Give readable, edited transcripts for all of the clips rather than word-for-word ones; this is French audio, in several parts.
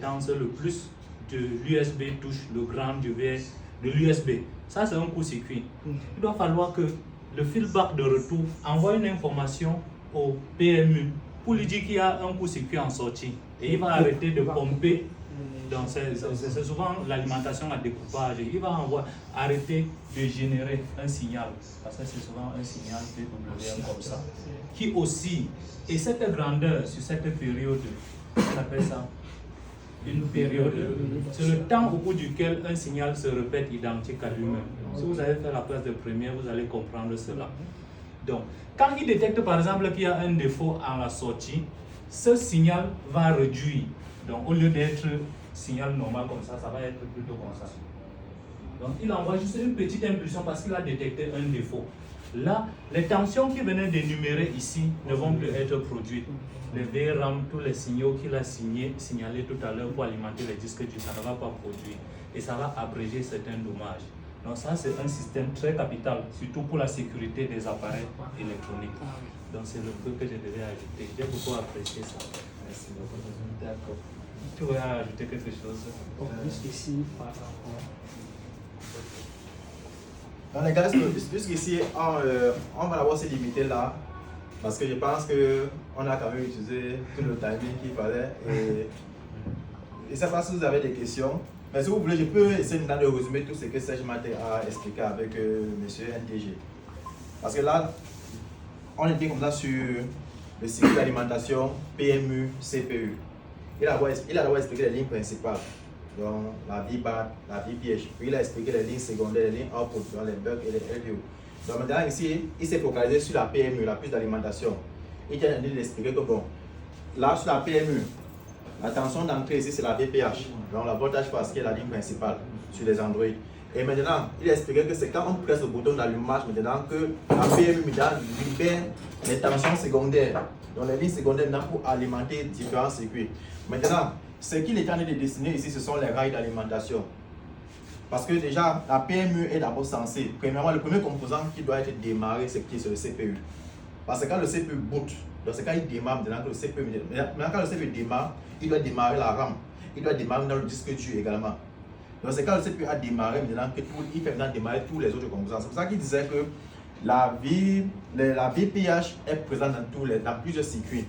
Le plus de l'USB touche le grand duvet de l'USB. Ça, c'est un court-circuit. Il doit falloir que le feedback de retour envoie une information au PMU pour lui dire qu'il y a un court-circuit en sortie. Et il va arrêter de pomper. C'est souvent l'alimentation à découpage. Il va arrêter de générer un signal. Parce que c'est souvent un signal PWM comme ça. Qui oscille. Et cette grandeur sur cette période, on appelle ça une période, c'est le temps au cours duquel un signal se répète identique à lui-même. Si vous avez fait la classe de première, vous allez comprendre cela. Donc, quand il détecte par exemple qu'il y a un défaut à la sortie, ce signal va réduire. Donc, au lieu d'être signal normal comme ça va être plutôt comme ça. Donc, il envoie juste une petite impulsion parce qu'il a détecté un défaut. Là, les tensions qu'il venait d'énumérer ici ne vont plus être produites. Les VRAM, tous les signaux qu'il a signalés tout à l'heure pour alimenter les disques durs, ça ne va pas produire. Et ça va abréger certains dommages. Donc ça, c'est un système très capital, surtout pour la sécurité des appareils électroniques. Donc c'est le peu que je devais ajouter. J'ai beaucoup apprécié ça. Merci beaucoup. D'accord. Tu veux ajouter quelque chose? Jusqu'ici, par rapport. Non, les gars, jusqu'ici, on va d'abord se limiter là. Parce que je pense qu'on a quand même utilisé tout le timing qu'il fallait. Et je ne sais pas si vous avez des questions. Mais si vous voulez, je peux essayer de résumer tout ce que Serge Maté a expliqué avec M. NTG. Parce que là, on était comme ça sur le cycle d'alimentation PMU, CPU. Il a d'abord expliqué les lignes principales. Donc la vie basse, la vie piège. Puis il a expliqué les lignes secondaires, les lignes output, les bugs et les LDO. Donc maintenant ici, il s'est focalisé sur la PMU, la puce d'alimentation. Il tient d'expliquer que bon, là sur la PMU, la tension d'entrée ici c'est la VPH, donc la voltage phase qui est la ligne principale sur les Android. Et maintenant, il a expliqué que c'est quand on presse le bouton d'allumage maintenant que la PMU libère les tensions secondaires, donc les lignes secondaires pour alimenter différents circuits. Maintenant, ce qu'il est en train de dessiner ici, ce sont les rails d'alimentation. Parce que déjà, la PMU est d'abord censée, premièrement, le premier composant qui doit être démarré, c'est le CPU. Parce que quand le CPU boot, donc c'est quand il démarre, maintenant que le CPU, maintenant quand le CPU démarre, il doit démarrer la RAM, il doit démarrer dans le disque dur également. Donc c'est quand le CPU a démarré, maintenant qu'il fait maintenant démarrer tous les autres composants. C'est pour ça qu'il disait que la VPH est présente dans plusieurs circuits.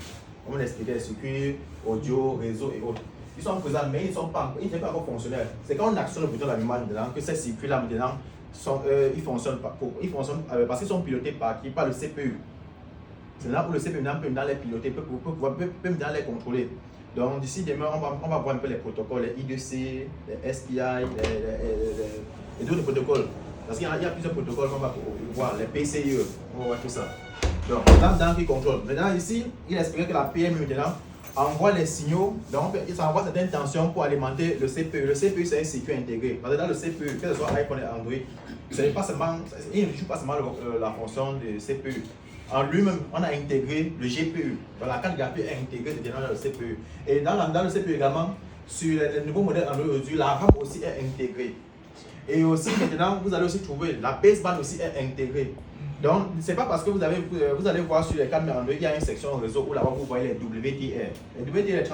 On expliquait les circuits audio, réseau et autres. Ils sont présents, mais ils ne sont pas encore fonctionnels. C'est quand on actionne le bouton d'allumage maintenant que ces circuits-là maintenant ils fonctionnent parce qu'ils sont pilotés par qui? Par le CPU. C'est là où le CPU peut les piloter, peut les contrôler. Donc d'ici demain, on va voir un peu les protocoles, les I2C, les SPI, et d'autres protocoles. Parce qu'il y a plusieurs protocoles qu'on va voir, les PCIe, on va voir tout ça. Donc là-dedans qui contrôle. Maintenant ici, il a expliqué que la PMU maintenant envoie les signaux, donc il envoie certaines tensions pour alimenter le CPU. Le CPU c'est un circuit intégré. Parce que dans le CPU, que ce soit iPhone et Android, il ne joue pas seulement la fonction du CPU. En lui-même, on a intégré le GPU. Donc la carte graphique est intégrée dans le CPU. Et dans le CPU également, sur les nouveaux modèles Android aujourd'hui, la RAM aussi est intégrée. Et aussi maintenant, vous allez aussi trouver la baseband aussi est intégrée. Donc, ce n'est pas parce que vous allez voir sur les cartes Android, il y a une section réseau où là-bas vous voyez les WDR. Les WDR